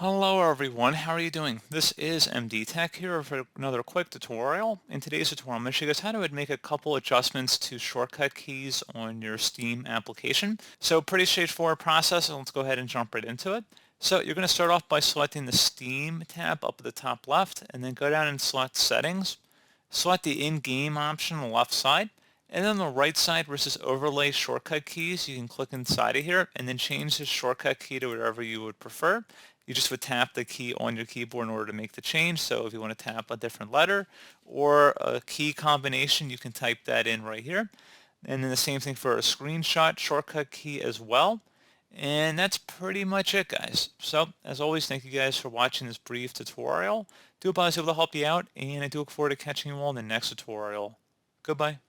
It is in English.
Hello everyone, how are you doing? This is MD Tech here for another quick tutorial. In today's tutorial, I'm going to show you guys how to make a couple adjustments to shortcut keys on your Steam application. So pretty straightforward process, and let's go ahead and jump right into it. So you're going to start off by selecting the Steam tab up at the top left, and then go down and select Settings. Select the in-game option on the left side, and then on the right side where it says Overlay Shortcut Keys, you can click inside of here and then change the shortcut key to whatever you would prefer. You just would tap the key on your keyboard in order to make the change. So if you want to tap a different letter or a key combination, you can type that in right here. And then the same thing for a screenshot shortcut key as well. And that's pretty much it, guys. So as always, thank you guys for watching this brief tutorial. Do hope I was able to help you out, and I do look forward to catching you all in the next tutorial. Goodbye.